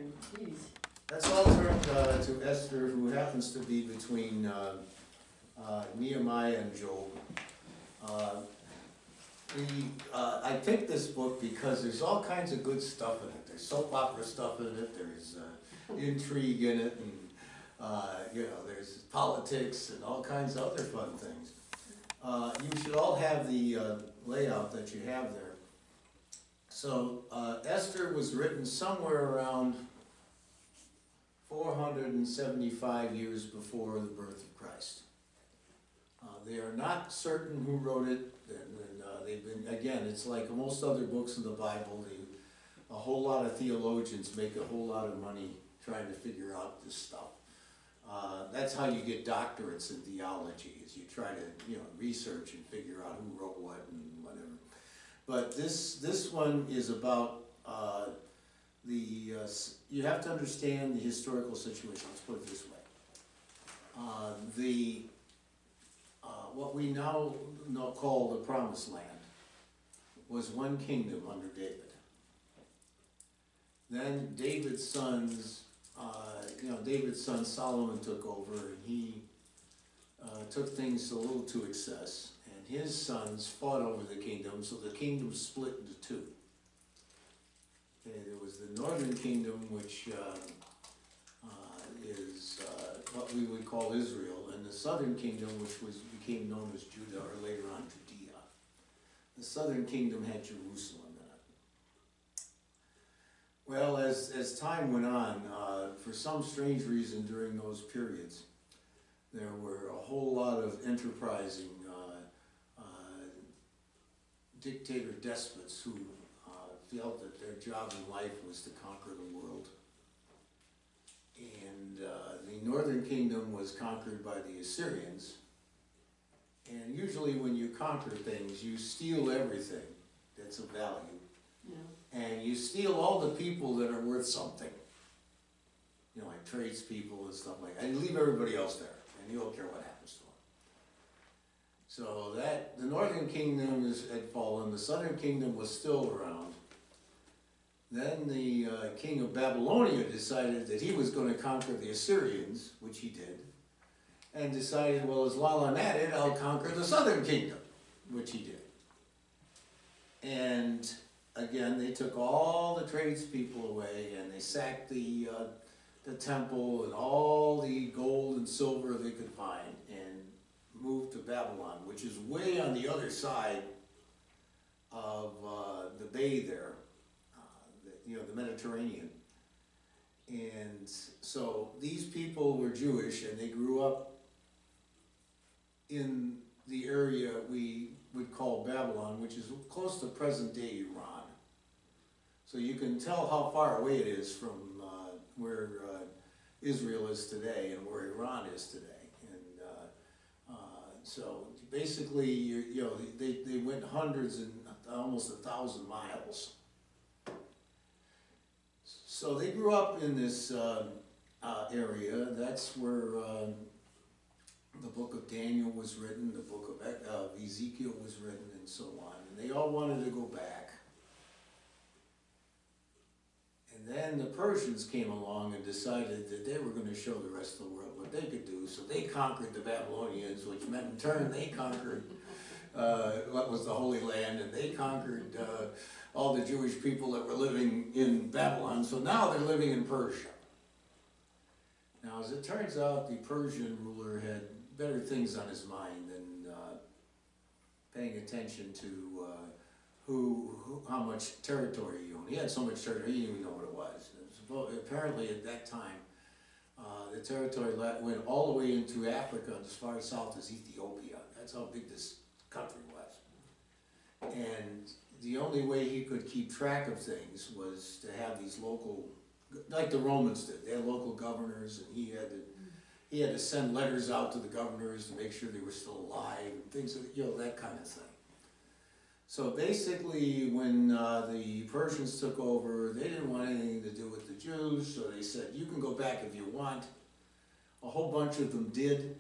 turn, please. Let's all turn to Esther, who happens to be between Nehemiah and Job. I picked this book because there's all kinds of good stuff in it. There's soap opera stuff in it, there's intrigue in it, and there's politics and all kinds of other fun things. You should all have the layout that you have there. So Esther was written somewhere around 475 years before the birth of Christ. They are not certain who wrote it, and they've been, again, it's like most other books in the Bible, a whole lot of theologians make a whole lot of money trying to figure out this stuff. That's how you get doctorates in theology, is you try to research and figure out who wrote what and whatever. But this one is about you have to understand the historical situation. Let's put it this way. What we now call the Promised Land was one kingdom under David. Then David's son Solomon took over, and he took things a little to excess. And his sons fought over the kingdom, so the kingdom split into two. Okay, there was the northern kingdom, which is what we would call Israel, and the southern kingdom, which became known as Judah, or later on Judea. The southern kingdom had Jerusalem in it. Well, as time went on, for some strange reason during those periods, there were a whole lot of enterprising dictator despots who felt that their job in life was to conquer the world. And the northern kingdom was conquered by the Assyrians. And usually when you conquer things, you steal everything that's of value. Yeah. And you steal all the people that are worth something. Like tradespeople and stuff like that. And leave everybody else there. And you don't care what happens to them. So the northern kingdom had fallen. The southern kingdom was still around. Then the king of Babylonia decided that he was going to conquer the Assyrians, which he did, and decided, well, as while I'm at it, I'll conquer the southern kingdom, which he did. And again, they took all the tradespeople away, and they sacked the temple and all the gold and silver they could find, and moved to Babylon, which is way on the other side of the bay there. The Mediterranean. And so these people were Jewish, and they grew up in the area we would call Babylon, which is close to present-day Iran. So you can tell how far away it is from where Israel is today and where Iran is today. And so basically, they went hundreds and almost 1,000 miles. So they grew up in this area. That's where the book of Daniel was written, the book of Ezekiel was written, and so on. And they all wanted to go back. And then the Persians came along and decided that they were going to show the rest of the world what they could do. So they conquered the Babylonians, which meant in turn they conquered what was the Holy Land, and they conquered all the Jewish people that were living in Babylon. So now they're living in Persia. Now, as it turns out, the Persian ruler had better things on his mind than paying attention to how much territory he owned. He had so much territory, he didn't even know what it was. Apparently, at that time, the territory went all the way into Africa as far south as Ethiopia. That's how big this country was. And the only way he could keep track of things was to have these local, like the Romans did. They had local governors, and he had to send letters out to the governors to make sure they were still alive, and things, that kind of thing. So basically, when the Persians took over, they didn't want anything to do with the Jews, so they said, you can go back if you want. A whole bunch of them did.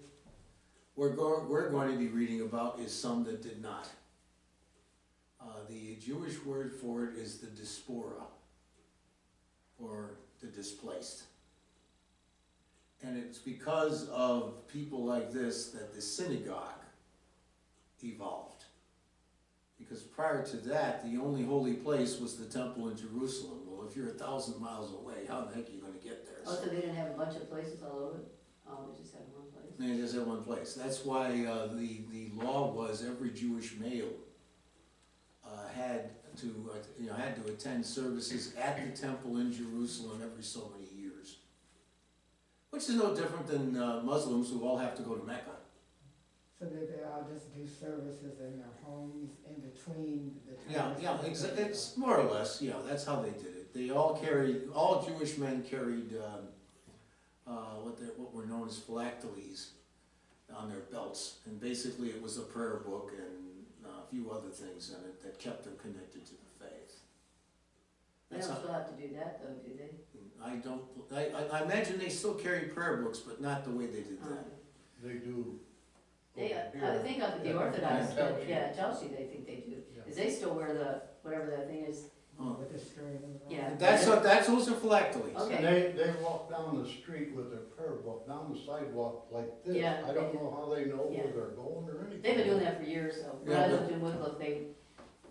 We're going to be reading about is some that did not. The Jewish word for it is the diaspora, or the displaced. And it's because of people like this that the synagogue evolved. Because prior to that, the only holy place was the temple in Jerusalem. Well, if you're 1,000 miles away, how the heck are you going to get there? Oh, so they didn't have a bunch of places all over? Oh, they just had one place? They just had one place. That's why the law was every Jewish male had to attend services at the temple in Jerusalem every so many years. Which is no different than Muslims who all have to go to Mecca. So that they all just do services in their homes in between the Yeah, times? yeah, it's more or less, yeah, that's how they did it. They all Jewish men carried what were known as phylacteries on their belts. And basically it was a prayer book and a few other things in it that kept them connected to the faith. They don't still have to do that though, do they? I imagine they still carry prayer books, but not the way they did that. They do. They, I think up at the Orthodox, but yeah, Chelsea, they think they do. Because they still wear the, whatever that thing is. Oh. With the string. Yeah. Those are phylacteries. Okay. And they walk down the street with their prayer book, down the sidewalk like this. Yeah, I don't know how they know Yeah. where they're going or anything. They've been doing that for years though. When Yeah, I lived in Wycliffe,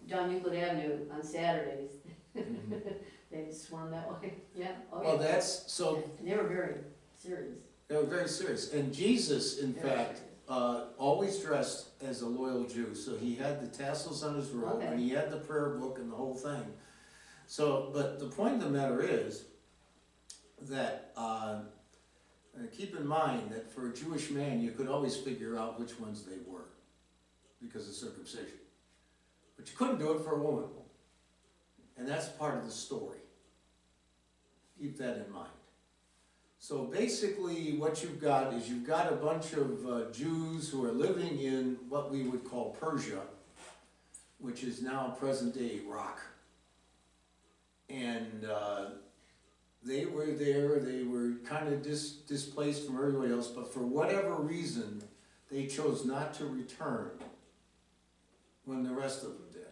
John Euclid Avenue on Saturdays, Mhm. they'd swarm that way. Yeah, oh Well, yeah. so And they were very serious. they were very serious. And Jesus, in Very fact, serious. always dressed as a loyal Jew. So he had the tassels on his robe, Okay. and he had the prayer book and the whole thing. So, but the point of the matter is that keep in mind that for a Jewish man, you could always figure out which ones they were because of circumcision. But you couldn't do it for a woman. And that's part of the story. Keep that in mind. So basically what you've got is you've got a bunch of Jews who are living in what we would call Persia, which is now present-day Iraq. And they were there, they were kind of displaced from everybody else, but for whatever reason, they chose not to return when the rest of them did.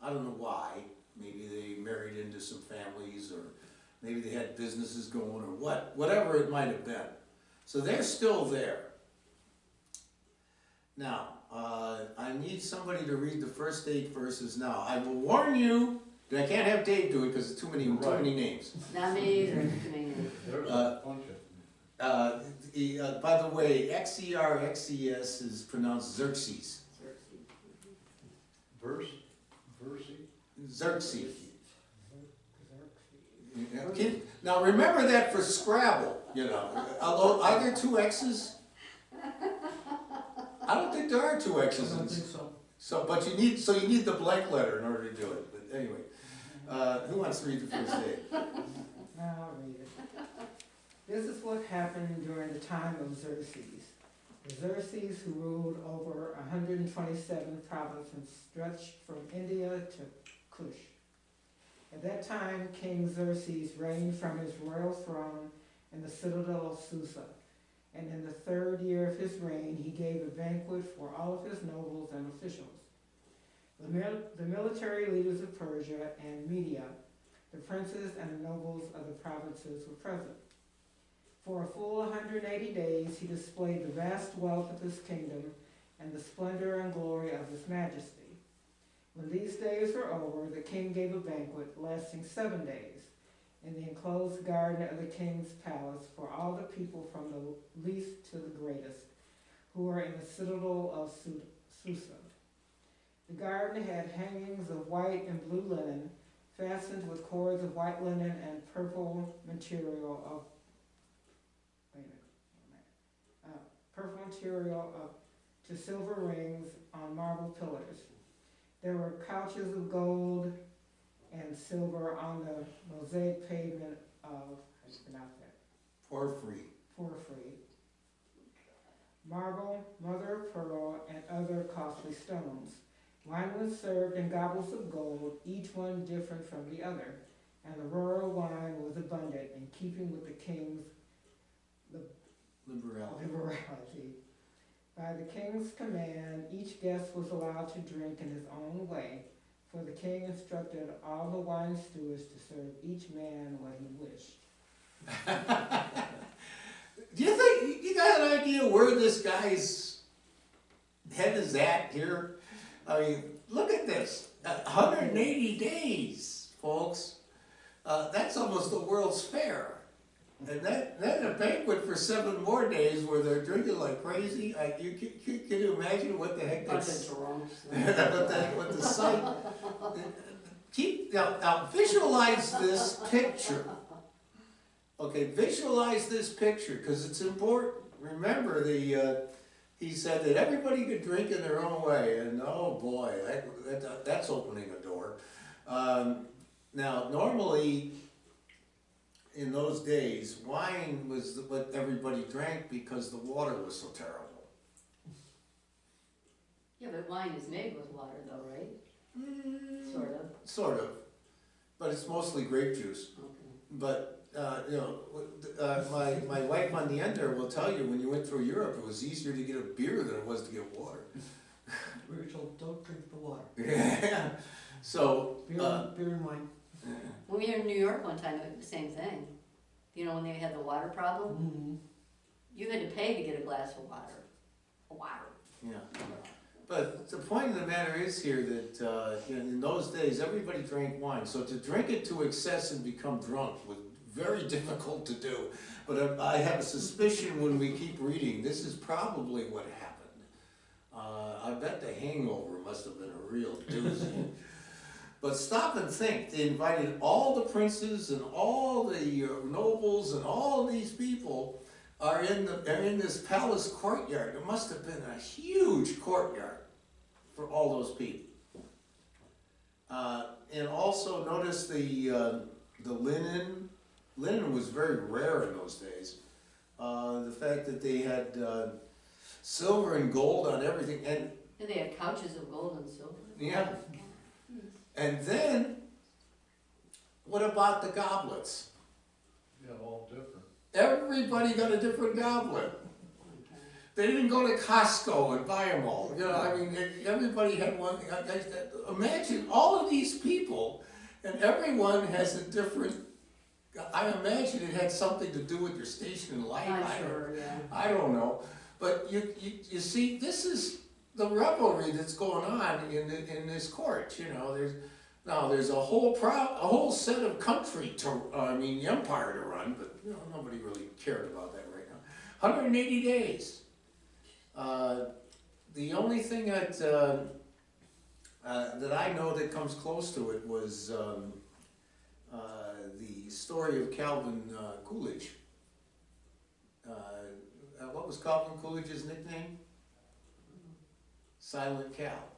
I don't know why. Maybe they married into some families, or maybe they had businesses going, or whatever it might have been. So they're still there. Now, I need somebody to read the first 8 verses now. I will warn you that I can't have Dave do it because it's too many names. Not me either, too many names. There's a bunch of By the way, XERXES is pronounced Xerxes. Xerxes. Now remember that for Scrabble, you know. Although, are there 2 X's? I don't think there are 2 X's. I don't think so. So, but you need the blank letter in order to do it. But anyway, who wants to read the first 8? I'll read it. This is what happened during the time of Xerxes. Xerxes, who ruled over 127 provinces stretched from India to Kush. At that time, King Xerxes reigned from his royal throne in the citadel of Susa. And in the 3rd year of his reign, he gave a banquet for all of his nobles and officials. The military leaders of Persia and Media, the princes and the nobles of the provinces were present. For a full 180 days, he displayed the vast wealth of his kingdom and the splendor and glory of his majesty. When these days were over, the king gave a banquet lasting 7 days in the enclosed garden of the king's palace for all the people from the least to the greatest, who were in the citadel of Susa. The garden had hangings of white and blue linen, fastened with cords of white linen and purple material to silver rings on marble pillars. There were couches of gold and silver on the mosaic pavement of, how do you pronounce that? Porphyry. Marble, mother of pearl, and other costly stones. Wine was served in goblets of gold, each one different from the other, and the royal wine was abundant, in keeping with the king's liberality. By the king's command, each guest was allowed to drink in his own way, for the king instructed all the wine stewards to serve each man what he wished. Do you think, you got an idea where this guy's head is at here? I mean, look at this, 180 days, folks. That's almost the World's Fair. And then a banquet for 7 more days where they're drinking like crazy. Can you imagine what the heck Bunch that's, of drunks. what the sight. Now visualize this picture. Okay, visualize this picture, because it's important. Remember, he said that everybody could drink in their own way, and oh boy, that's opening a door. Now, normally, in those days, wine was what everybody drank because the water was so terrible. Yeah, but wine is made with water though, right? Sort of. Sort of, but it's mostly grape juice. Okay. But, my wife on the end there will tell you, when you went through Europe, it was easier to get a beer than it was to get water. We were told, don't drink the water. Yeah. So, Beer and wine. When we were in New York one time, it was the same thing. You know, when they had the water problem, Mm-hmm. you had to pay to get a glass of water. Water. yeah. But the point of the matter is here that, in those days, everybody drank wine. So to drink it to excess and become drunk was very difficult to do. But I have a suspicion when we keep reading, this is probably what happened. I bet the hangover must have been a real doozy. But stop and think, they invited all the princes and all the nobles and all these people are in this palace courtyard. It must have been a huge courtyard for all those people. And also notice the linen. Linen was very rare in those days. The fact that they had silver and gold on everything, and they had couches of gold and silver. yeah. And then, what about the goblets? Yeah, all different. Everybody got a different goblet. They didn't go to Costco and buy them all. You know, I mean, everybody had one. Imagine all of these people, and everyone has a different. I imagine it had something to do with your station in life. I don't know, but you see, this is the revelry that's going on in this court. You know, there's a whole set of country empire to run, but you know, nobody really cared about that right now. 180 days. The only thing that I know that comes close to it was the story of Calvin Coolidge. What was Calvin Coolidge's nickname? Silent Cal.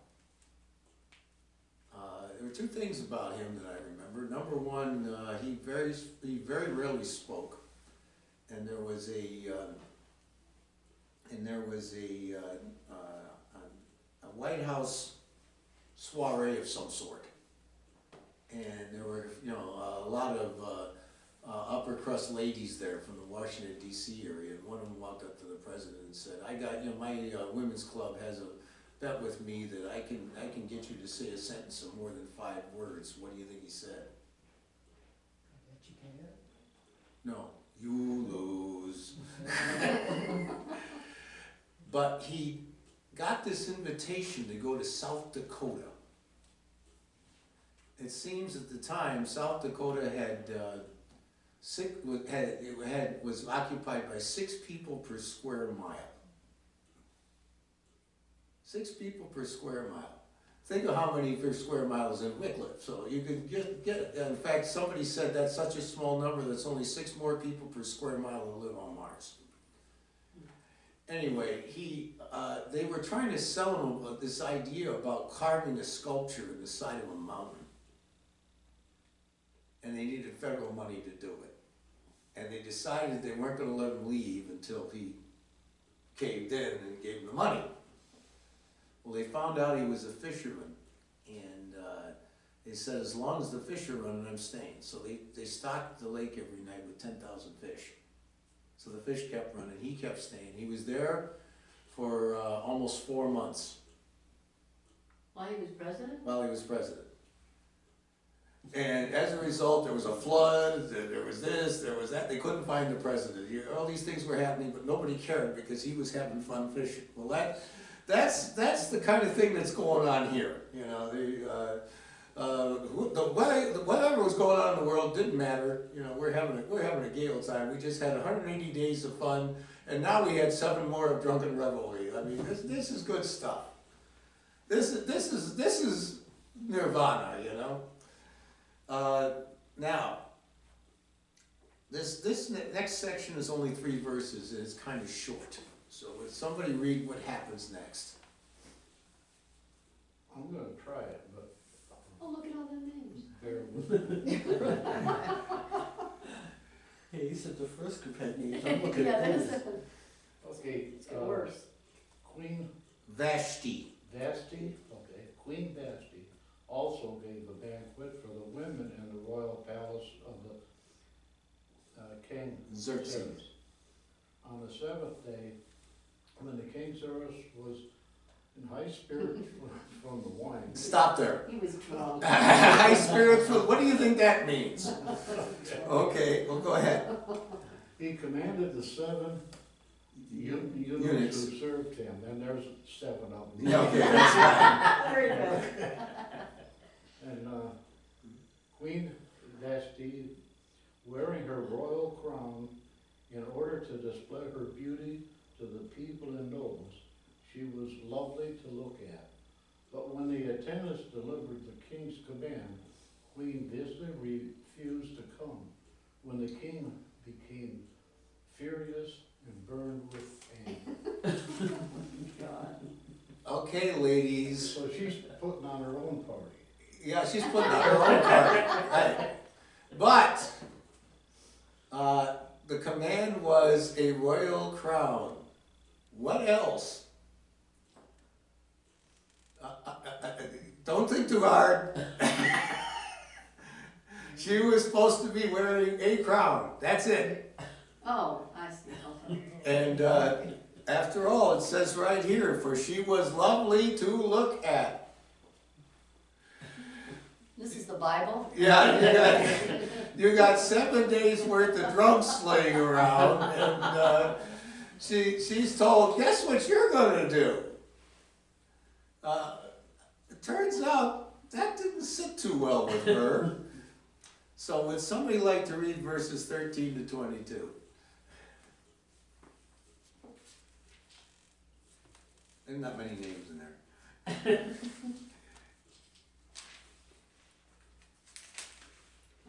There were 2 things about him that I remember. Number one, he very rarely spoke, and there was a White House soiree of some sort, and there were a lot of upper crust ladies there from the Washington D.C. area, and one of them walked up to the president and said, "I got my women's club has a bet with me that I can get you to say a sentence of more than 5 words. What do you think he said?" I bet you can. No, you lose. But he got this invitation to go to South Dakota. It seems at the time South Dakota was occupied by 6 people per square mile. 6 people per square mile. Think of how many per square mile is in Wycliffe. So you could get, in fact, somebody said that's such a small number that's only 6 more people per square mile that live on Mars. Anyway, they were trying to sell him this idea about carving a sculpture in the side of a mountain. And they needed federal money to do it. And they decided they weren't going to let him leave until he caved in and gave them the money. Well, they found out he was a fisherman, and they said, as long as the fish are running, I'm staying. So they stocked the lake every night with 10,000 fish. So the fish kept running, he kept staying. He was there for almost 4 months. While he was president? While he was president. And as a result, there was a flood, there was this, there was that, they couldn't find the president. All these things were happening, but nobody cared because he was having fun fishing. Well, that's the kind of thing that's going on here, you know, whatever was going on in the world didn't matter, you know, we're having a gay old time. We just had 180 days of fun, and now we had 7 more of drunken revelry. I mean, this is good stuff. This is nirvana, you know. Now, this next section is only 3 verses, and it's kind of short. So would somebody read what happens next? I'm gonna try it, but Oh, look at all the names. bear with me. Hey, you said the first companion, I'm looking Yeah, at that is, this. Okay. it's getting worse. Queen Vashti. Vashti, okay, Queen Vashti also gave a banquet for the women in the royal palace of the king Xerxes. On the 7th day, when the king Xerxes was in high spirits from the wine. Stop there. He was drunk. High spirits, what do you think that means? Okay, well, go ahead. He commanded the 7 eunuchs Eunuchs. who served him, and there's 7 of them. Yeah, okay, that's fine. Very good. And Queen Vashti, wearing her royal crown in order to display her beauty to the people and nobles, she was lovely to look at. But when the attendants delivered the king's command, Queen Vashti refused to come. When the king became furious and burned with anger. God. Okay, ladies. So she's putting on her own party. Yeah, she's putting on her own card. Right. But the command was a royal crown. What else? Don't think too hard. She was supposed to be wearing a crown. That's it. Oh, I see, okay. And after all, it says right here, for she was lovely to look at. This is the Bible? Yeah, you got 7 days worth of drums slaying around, and she's told, guess what you're gonna do? It turns out that didn't sit too well with her. So would somebody like to read verses 13 to 22? There's not many names in there.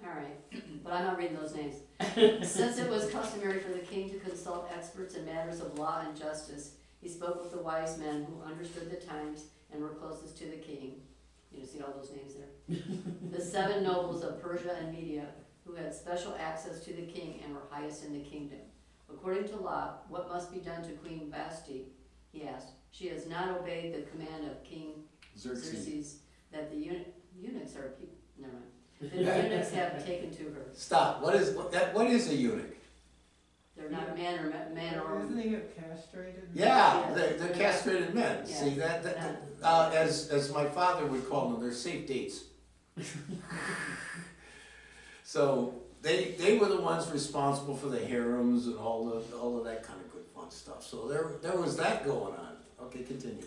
All right, but I'm not reading those names. Since it was customary for the king to consult experts in matters of law and justice, he spoke with the wise men who understood the times and were closest to the king. You see all those names there? The 7 nobles of Persia and Media, who had special access to the king and were highest in the kingdom. According to law, what must be done to Queen Vashti? He asked. She has not obeyed the command of King Xerxes that the eunuchs are people. Never mind. The eunuchs have taken to her. Stop. What is a eunuch? They're not man or Isn't he get castrated? Yeah, Yeah. they're castrated men. Yeah. See as my father would call them, they're safe dates. So they were the ones responsible for the harems and all of that kind of good fun stuff. So there was that going on. Okay, continue.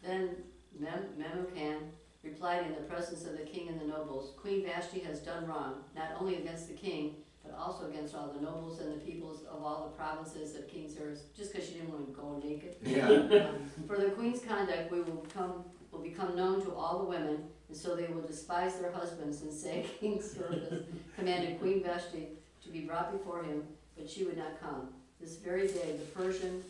Then Memucan replied in the presence of the king and the nobles, Queen Vashti has done wrong, not only against the king, but also against all the nobles and the peoples of all the provinces of King Xerxes, just because she didn't want to go naked. Yeah. For the queen's conduct, we will become known to all the women, and so they will despise their husbands and say, King Xerxes commanded Queen Vashti to be brought before him, but she would not come. This very day, the Persian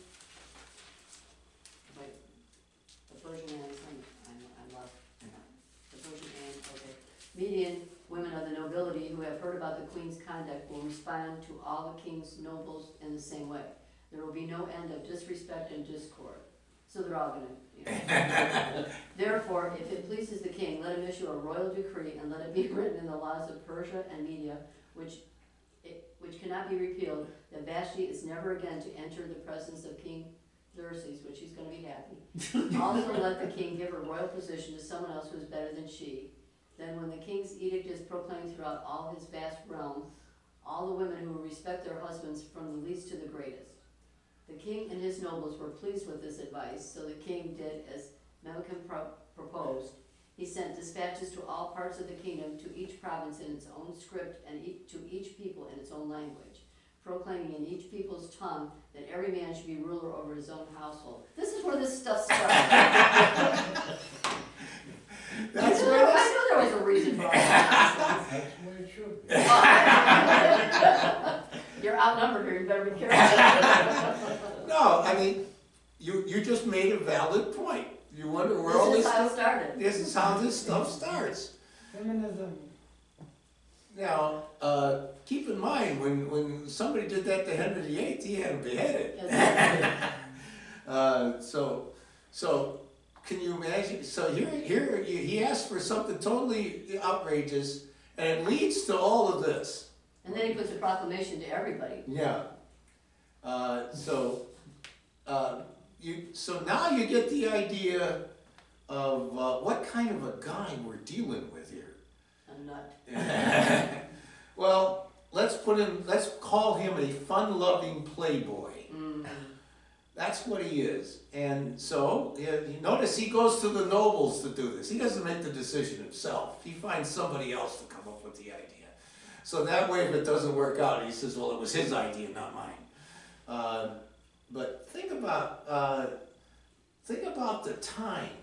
Median women of the nobility who have heard about the queen's conduct will respond to all the king's nobles in the same way. There will be no end of disrespect and discord. So they're all gonna, Therefore, if it pleases the king, let him issue a royal decree and let it be written in the laws of Persia and Media, which cannot be repealed, that Vashti is never again to enter the presence of King Xerxes, which he's gonna be happy. Also let the king give her royal position to someone else who is better than she. Then when the king's edict is proclaimed throughout all his vast realm, all the women who will respect their husbands from the least to the greatest. The king and his nobles were pleased with this advice, so the king did as Memucan proposed. He sent dispatches to all parts of the kingdom, to each province in its own script, and to each people in its own language, proclaiming in each people's tongue that every man should be ruler over his own household. This is where this stuff started. That's where I knew there was a reason for all that. That's the way it should be. You're outnumbered here, you better be careful. No, I mean, you just made a valid point. You wonder where all This this is how it stuff, started. this is how this stuff starts. Feminism. Now, keep in mind, when somebody did that to Henry VIII, he had him beheaded. So can you imagine? So here he asked for something totally outrageous, and it leads to all of this. And then he puts a proclamation to everybody. Yeah. So now you get the idea of what kind of a guy we're dealing with here. A nut. Well, let's call him a fun-loving playboy. Mm-hmm. That's what he is. And so, you notice he goes to the nobles to do this. He doesn't make the decision himself. He finds somebody else to come up with the idea. So that way, if it doesn't work out, he says, well, it was his idea, not mine. But think about the time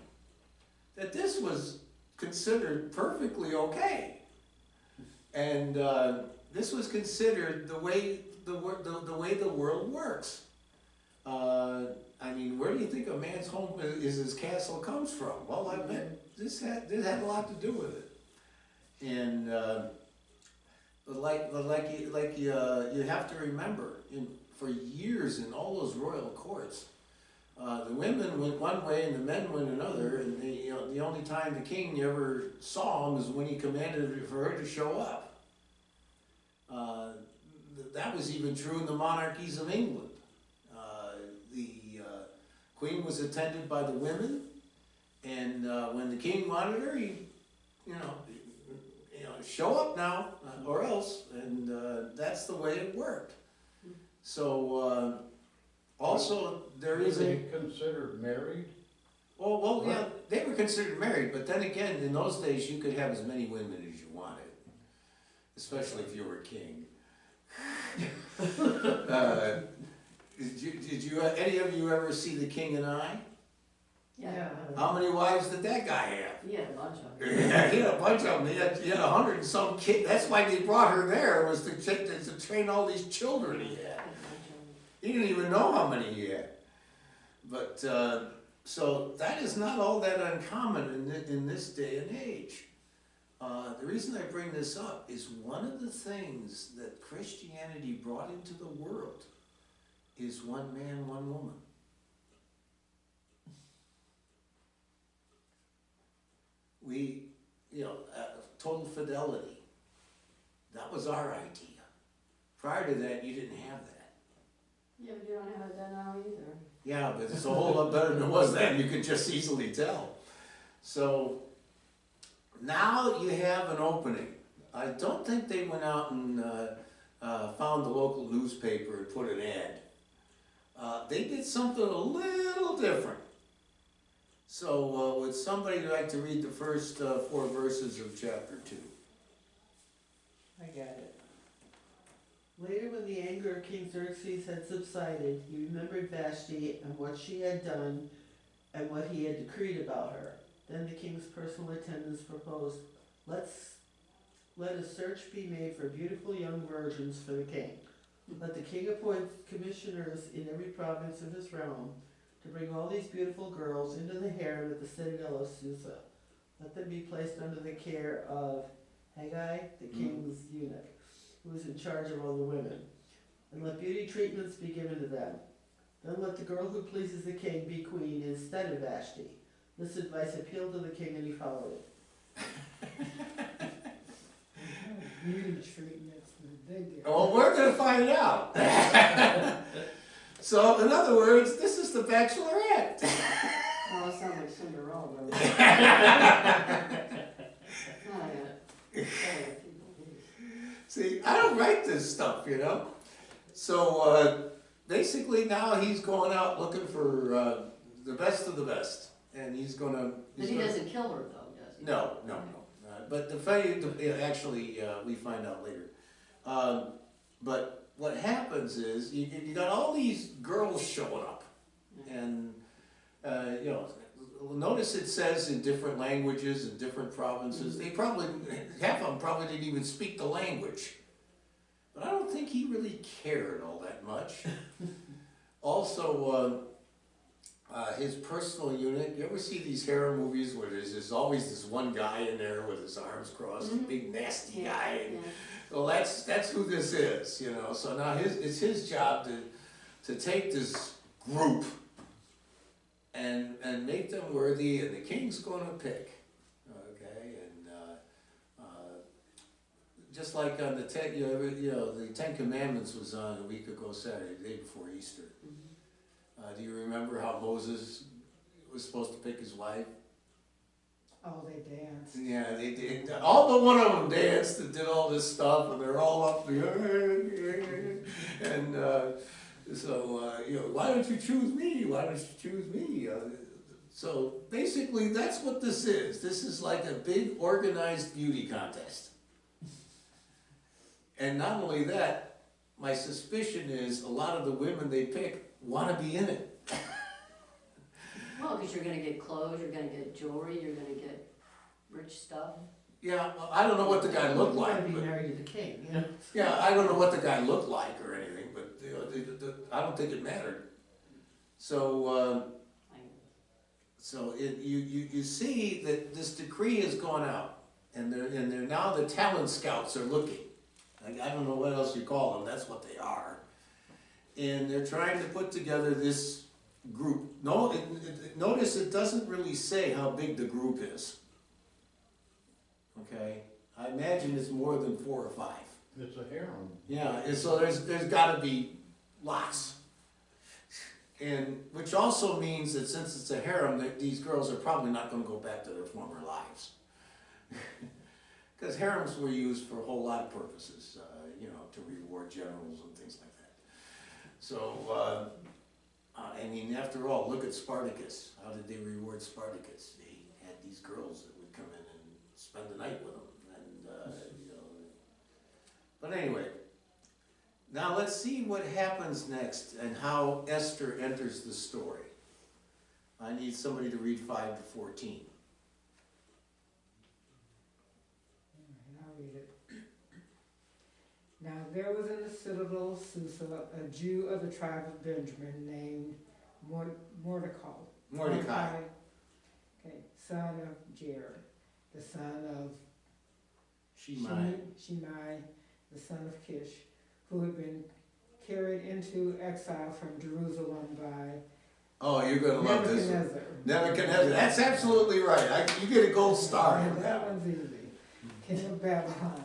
that this was considered perfectly okay. And this was considered the way the world works. I mean, where do you think a man's home is his castle comes from? Well, I bet this had a lot to do with it. And you have to remember, for years in all those royal courts, the women went one way and the men went another, and the only time the king ever saw them is when he commanded for her to show up. That was even true in the monarchies of England. The queen was attended by the women, and when the king wanted her, he, show up now, or else, and that's the way it worked. So, also, there is Were they considered married? well, yeah, they were considered married, but then again, in those days, you could have as many women as you wanted, especially if you were a king. Did you any of you ever see The King and I? Yeah. How many wives did that guy have? He had a bunch of them. Yeah, he had a bunch of them. He had 100 and some kids. That's why they brought her there, was to train all these children he had. He didn't even know how many he had. But, so that is not all that uncommon in this day and age. The reason I bring this up is one of the things that Christianity brought into the world is one man, one woman. Total fidelity. That was our idea. Prior to that, you didn't have that. Yeah, but you don't have that now either. Yeah, but it's a whole lot better than it was then. You could just easily tell. So now you have an opening. I don't think they went out and found the local newspaper and put an ad. They did something a little different. So would somebody like to read the first 4 verses of chapter 2? I got it. Later, when the anger of King Xerxes had subsided, he remembered Vashti and what she had done and what he had decreed about her. Then the king's personal attendants proposed, let a search be made for beautiful young virgins for the king. Let the king appoint commissioners in every province of his realm to bring all these beautiful girls into the harem at the citadel of Susa. Let them be placed under the care of Haggai, the king's eunuch, who is in charge of all the women. And let beauty treatments be given to them. Then let the girl who pleases the king be queen instead of Vashti. This advice appealed to the king and he followed it. Beauty treatments for the big girl. Well, we're going to find out. So, in other words, this is the Bachelorette. Oh, it sounds like Cinderella, though. Oh, yeah. See, I don't write this stuff, you know? So, basically now he's going out looking for, the best of the best. And he's gonna. But he doesn't kill her though, does he? No. But actually, we find out later. But what happens is, you got all these girls showing up. And, you know, notice it says in different languages and different provinces. They probably, half of them probably didn't even speak the language. But I don't think he really cared all that much. Also, his personal unit, you ever see these harem movies where there's always this one guy in there with his arms crossed, a big nasty guy? And, well, that's who this is, you know. So now it's his job to take this group and make them worthy, and the king's going to pick, okay? And just like on the the Ten Commandments was on a week ago Saturday, the day before Easter. Do you remember how Moses was supposed to pick his wife? Oh, they danced. Yeah, they did. All but one of them danced and did all this stuff, and they're all up there. And why don't you choose me? Why don't you choose me? So basically, that's what this is. This is like a big organized beauty contest. And not only that, my suspicion is a lot of the women they pick want to be in it. Well, because you're gonna get clothes, you're gonna get jewelry, you're gonna get rich stuff. Yeah, well, I don't know what the guy looked You like. wanna be But, married to the king, you know? yeah, I don't know what the guy looked like or anything, but you know, I don't think it mattered. So, you see that this decree has gone out, and they're now the talent scouts are looking. Like, I don't know what else you call them. That's what they are. And they're trying to put together this group. Notice it doesn't really say how big the group is. Okay? I imagine it's more than 4 or 5. It's a harem. Yeah, and so there's got to be lots. And which also means that since it's a harem, that these girls are probably not going to go back to their former lives. Because harems were used for a whole lot of purposes, to reward generals and things like that. So, I mean, after all, look at Spartacus. How did they reward Spartacus? They had these girls that would come in and spend the night with them. And, But anyway, now let's see what happens next and how Esther enters the story. I need somebody to read 5 to 14. I'll read it. Now there was in the citadel of Susa a Jew of the tribe of Benjamin named Mordecai. Okay, son of Jair, the son of Shimei, the son of Kish, who had been carried into exile from Jerusalem by Oh, you're going to love this one. Nebuchadnezzar. Nebuchadnezzar. That's absolutely right. You get a gold star Yeah, for that that one. one's easy. King of Babylon.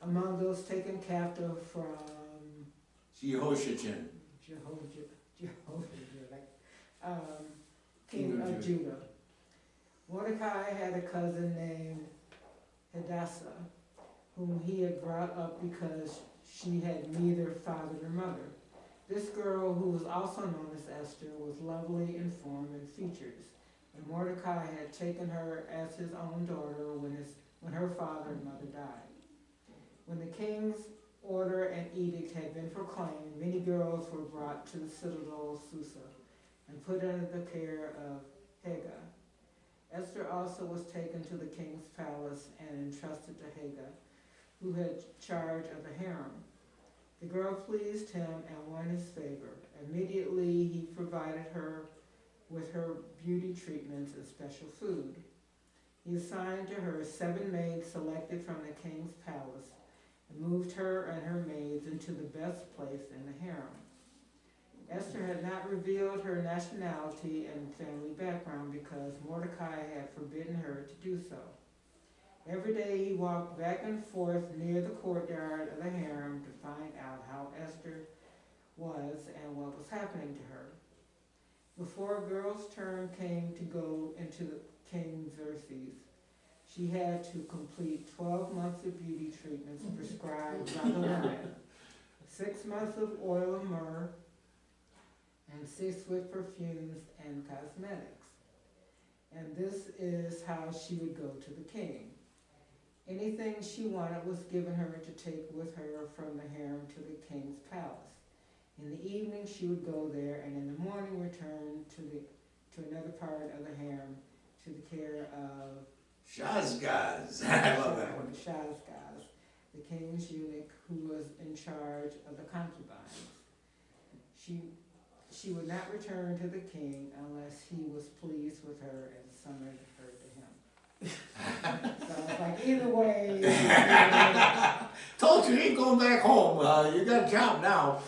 Among those taken captive from Jehoiachin. King of Judah. Mordecai had a cousin named Hadassah, whom he had brought up because she had neither father nor mother. This girl, who was also known as Esther, was lovely in form and features, and Mordecai had taken her as his own daughter when her father and mother died. When the king's order and edict had been proclaimed, many girls were brought to the citadel of Susa and put under the care of Hega. Esther also was taken to the king's palace and entrusted to Hega, who had charge of the harem. The girl pleased him and won his favor. Immediately he provided her with her beauty treatments and special food. He assigned to her 7 maids selected from the king's palace and moved her and her maids into the best place in the harem. Esther had not revealed her nationality and family background because Mordecai had forbidden her to do so. Every day he walked back and forth near the courtyard of the harem to find out how Esther was and what was happening to her. Before a girl's turn came to go into King Xerxes, She had to complete 12 months of beauty treatments prescribed by the woman, 6 months of oil of myrrh, and 6 with perfumes and cosmetics. And this is how she would go to the king. Anything she wanted was given her to take with her from the harem to the king's palace. In the evening she would go there, and in the morning return to another part of the harem to the care of Shazgaz. I love that one. Shazgaz, the king's eunuch who was in charge of the concubines. She would not return to the king unless he was pleased with her and summoned her to him. So it's like either way. Told you, you ain't going back home. You got a job now.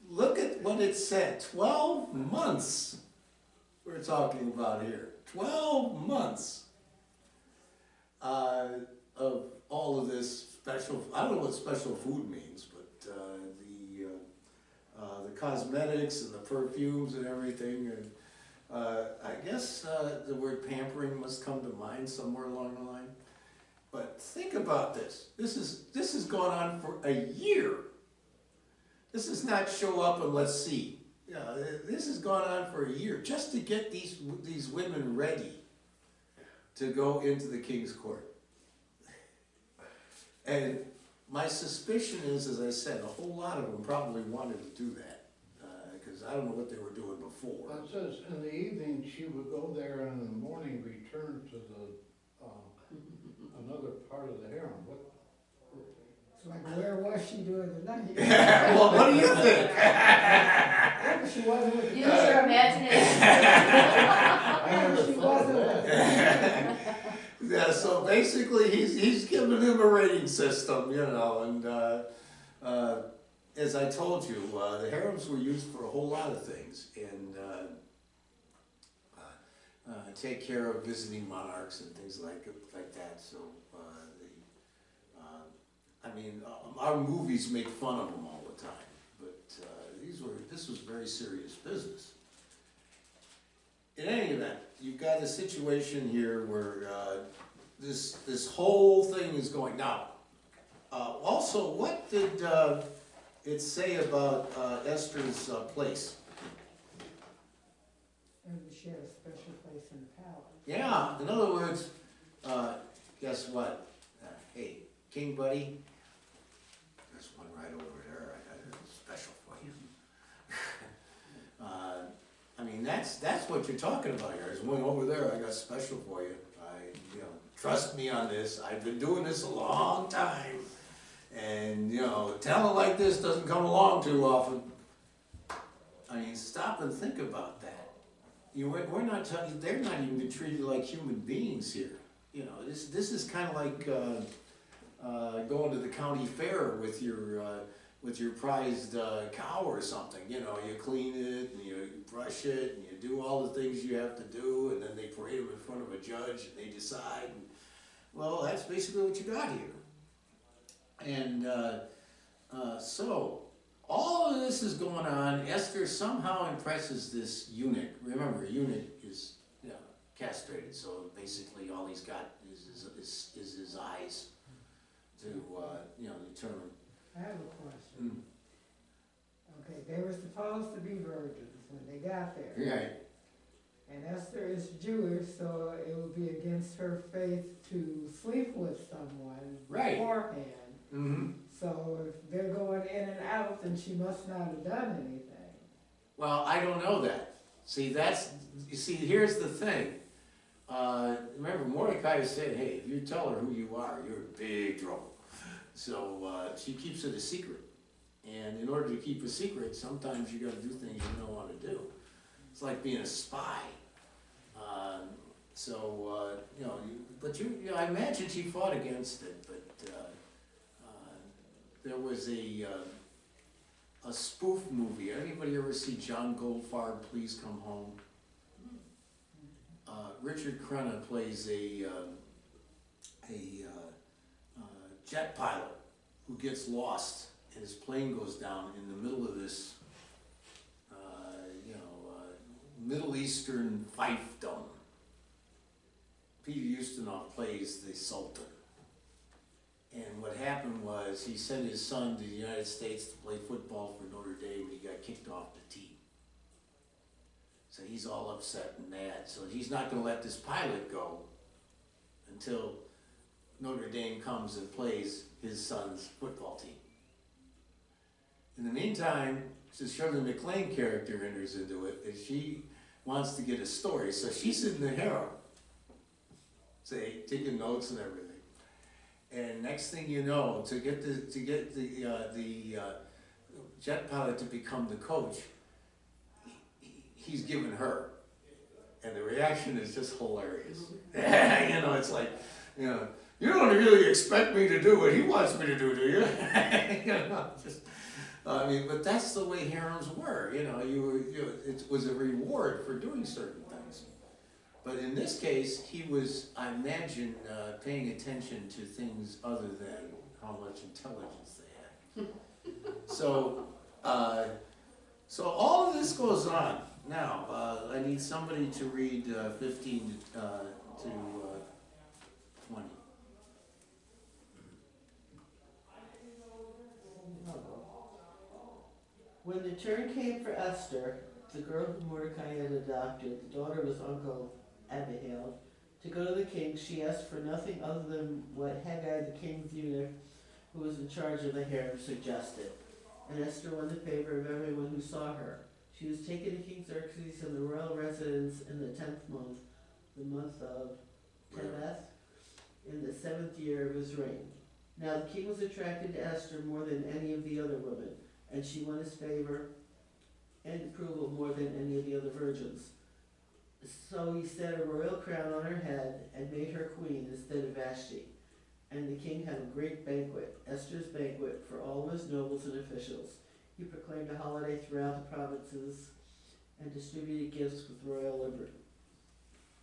Look at what it said. 12 months we're talking about here. 12 months of all of this special, I don't know what special food means, but the cosmetics and the perfumes and everything. And I guess the word pampering must come to mind somewhere along the line. But think about this. This has gone on for a year. This is not show up and let's see. This has gone on for a year just to get these women ready to go into the king's court. And my suspicion is, as I said, a whole lot of them probably wanted to do that. Because I don't know what they were doing before. It says in the evening she would go there and in the morning return to the, another part of the harem. What? It's like, where was she during the night? Well, what do you think? Maybe she wasn't with the Use your imagination. Maybe she wasn't with the Yeah, so basically he's giving him a rating system, you know, and as I told you, the harems were used for a whole lot of things, and take care of visiting monarchs and things like that. So, I mean, our movies make fun of them all the time, but this was very serious business. In any event, you've got a situation here where this whole thing is going now. Also, what did it say about Esther's place? And she had a special place in the palace. Yeah, in other words, guess what? Hey, King Buddy, there's one right over there. I got a special for you. I mean, that's what you're talking about here. There's one over there. I got special for you. Trust me on this. I've been doing this a long time. And, talent like this doesn't come along too often. I mean, stop and think about that. We're not talking, they're not even being treated like human beings here. This is kind of like going to the county fair with your prized cow or something. You clean it, and you brush it, and you do all the things you have to do, and then they parade them in front of a judge, and they decide. Well, that's basically what you got here. And so, all of this is going on. Esther somehow impresses this eunuch. Remember, a eunuch is castrated, so basically all he's got is his eyes to determine. I have a question. Okay, they were supposed to be virgins when they got there. Right. And Esther is Jewish, so it would be against her faith to sleep with someone beforehand. Mm-hmm. So if they're going in and out, then she must not have done anything. Well, I don't know that. See, here's the thing. Remember, Mordecai said, hey, if you tell her who you are, you're in big trouble. So she keeps it a secret. And in order to keep a secret, sometimes you got to do things you don't want to do. It's like being a spy. I imagine she fought against it, but there was a spoof movie. Anybody ever see John Goldfarb, Please Come Home? Richard Crenna plays a jet pilot who gets lost, and his plane goes down in the middle of this, Middle Eastern fiefdom. Peter Ustinov plays the Sultan. And what happened was he sent his son to the United States to play football for Notre Dame, and he got kicked off the team. So he's all upset and mad. So he's not going to let this pilot go until Notre Dame comes and plays his son's football team. In the meantime, the Shirley MacLaine character enters into it, and she wants to get a story. So she's in the harem, say, taking notes and everything. And next thing you know, to get the jet pilot to become the coach, he's given her, and the reaction is just hilarious. You know, it's like, you know, you don't really expect me to do what he wants me to do you? You know, just, I mean, but that's the way harems were. You know, it was a reward for doing certain things. But in this case, he was, I imagine, paying attention to things other than how much intelligence they had. So all of this goes on. Now, I need somebody to read 15 to 20. When the turn came for Esther, the girl whom Mordecai had adopted, the daughter of his uncle Abihail, to go to the king, she asked for nothing other than what Haggai, the king's eunuch, who was in charge of the harem, suggested. And Esther won the favor of everyone who saw her. She was taken to King Xerxes in the royal residence in the 10th month, the month of Tebeth, in the 7th year of his reign. Now the king was attracted to Esther more than any of the other women, and she won his favor and approval more than any of the other virgins. So he set a royal crown on her head and made her queen instead of Vashti. And the king had a great banquet, Esther's banquet, for all of his nobles and officials. He proclaimed a holiday throughout the provinces and distributed gifts with royal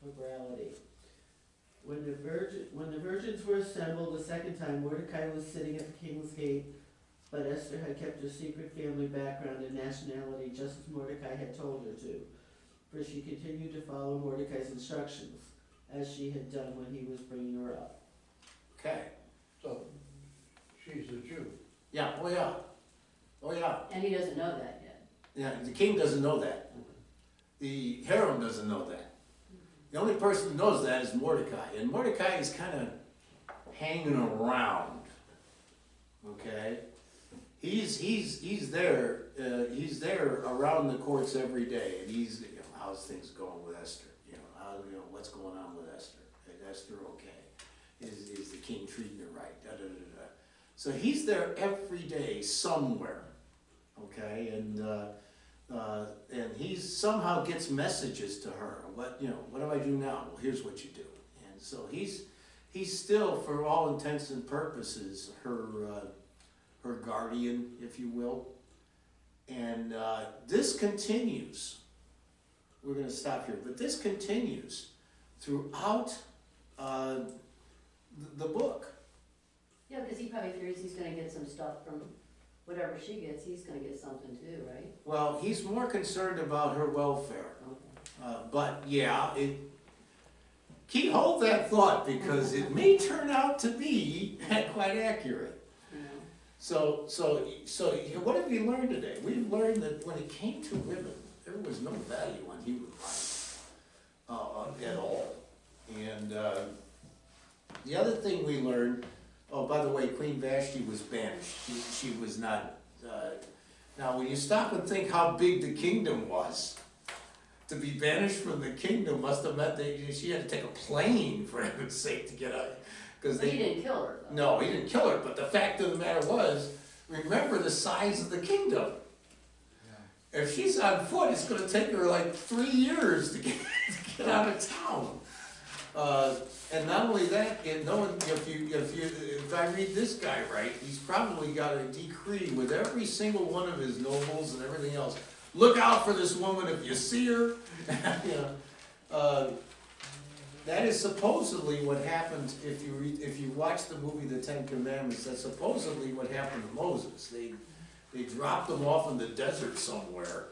liberality. When the virgins were assembled the second time, Mordecai was sitting at the king's gate, but Esther had kept her secret family background and nationality just as Mordecai had told her to, for she continued to follow Mordecai's instructions, as she had done when he was bringing her up. Okay. So, she's a Jew. Yeah, oh yeah. Oh yeah. And he doesn't know that yet. Yeah, the king doesn't know that. The harem doesn't know that. The only person who knows that is Mordecai. And Mordecai is kind of hanging around. Okay? He's there around the courts every day, and he's, you know, how's things going with Esther? You know, what's going on with Esther? Is Esther okay? Is the king treating her right? Da, da, da, da. So he's there every day somewhere, okay, and he somehow gets messages to her. What do I do now? Well, here's what you do. And so he's still, for all intents and purposes, her guardian, if you will. And this continues. We're going to stop here, but this continues throughout the book. Yeah, because he probably figures he's gonna get some stuff from whatever she gets, he's gonna get something too, right? Well, he's more concerned about her welfare. Okay. But yeah, hold that thought, because it may turn out to be quite accurate. Yeah. So what have we learned today? We've learned that when it came to women, there was no value on human life at all. And the other thing we learned, oh, by the way, Queen Vashti was banished. She was not. Now, when you stop and think how big the kingdom was, to be banished from the kingdom must have meant that she had to take a plane, for heaven's sake, to get out. But he didn't kill her, though. No, he didn't kill her, but the fact of the matter was, remember the size of the kingdom. Yeah. If she's on foot, it's going to take her like 3 years to get out of town. And not only that, if I read this guy right, he's probably got a decree with every single one of his nobles and everything else. Look out for this woman if you see her. That is supposedly what happened if you watch the movie The Ten Commandments. That's supposedly what happened to Moses. They dropped him off in the desert somewhere,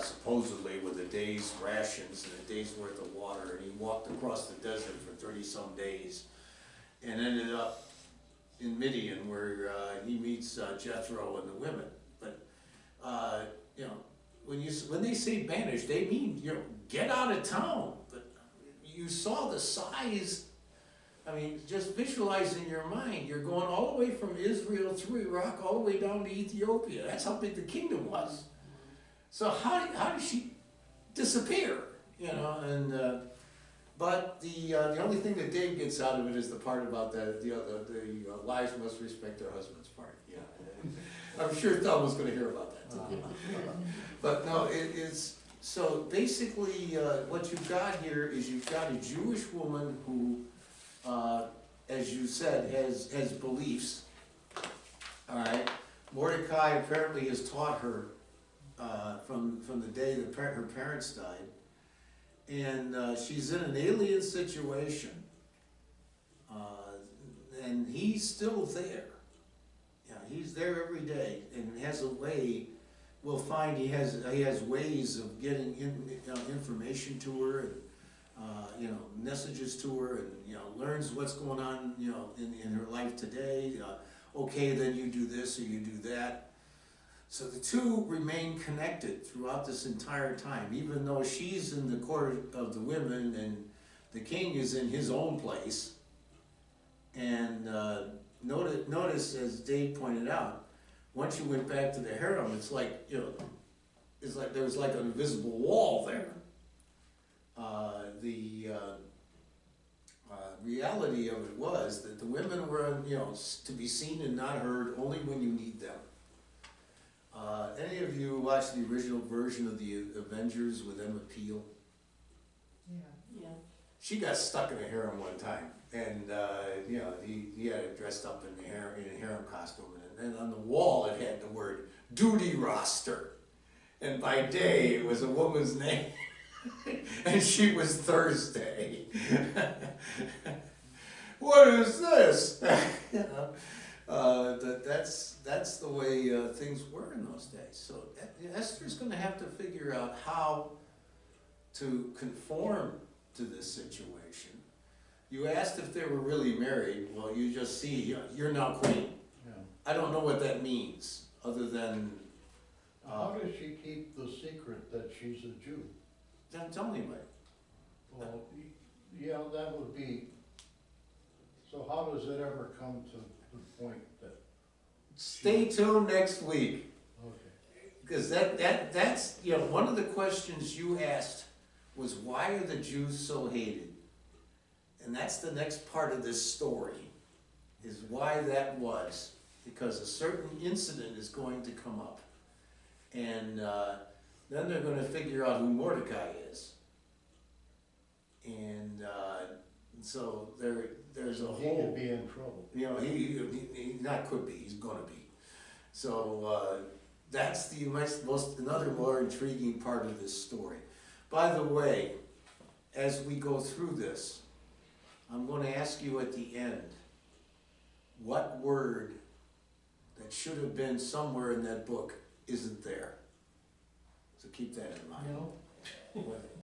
supposedly with a day's rations and a day's worth of water, and he walked across the desert for 30-some days, and ended up in Midian where he meets Jethro and the women. But you know, when they say banished, they mean, you know, get out of town. But you saw the size. I mean, just visualize in your mind, you're going all the way from Israel through Iraq, all the way down to Ethiopia. That's how big the kingdom was. So how did she disappear? You know, and but the only thing that Dave gets out of it is the part about the wives must respect their husband's part. Yeah, I'm sure Tom was going to hear about that too. But no, it's so basically what you've got here is you've got a Jewish woman who, as you said, has beliefs. All right, Mordecai apparently has taught her from the day that her parents died, and she's in an alien situation, and he's still there. Yeah, he's there every day, and has a way. We'll find he has ways of getting information to her, and messages to her, and learns what's going on in her life today. Okay, then you do this or you do that. So the two remain connected throughout this entire time, even though she's in the court of the women and the king is in his own place. And notice, as Dave pointed out, once you went back to the harem, it's like there was like an invisible wall there. The reality of it was that the women were, to be seen and not heard only when you need them. Any of you watched the original version of the Avengers with Emma Peel? Yeah. Yeah. She got stuck in a harem one time, and he had it dressed up in a harem costume, and then on the wall it had the word duty roster, and by day it was a woman's name, and she was Thursday. What is this? That's the way things were in those days. So Esther's going to have to figure out how to conform to this situation. You asked if they were really married. Well, you just see, you're now queen. Yeah. I don't know what that means, other than... How does she keep the secret that she's a Jew? Then tell me about it. Well, yeah, that would be, so how does it ever come to the point that? Stay tuned next week. Okay. Because that's, one of the questions you asked was, why are the Jews so hated? And that's the next part of this story, is why that was. Because a certain incident is going to come up. And then they're going to figure out who Mordecai is. And so there's a He whole... could be in trouble. He not could be, he's going to be. So that's the another more intriguing part of this story. By the way, as we go through this, I'm going to ask you at the end, what word that should have been somewhere in that book isn't there? So keep that in mind. No.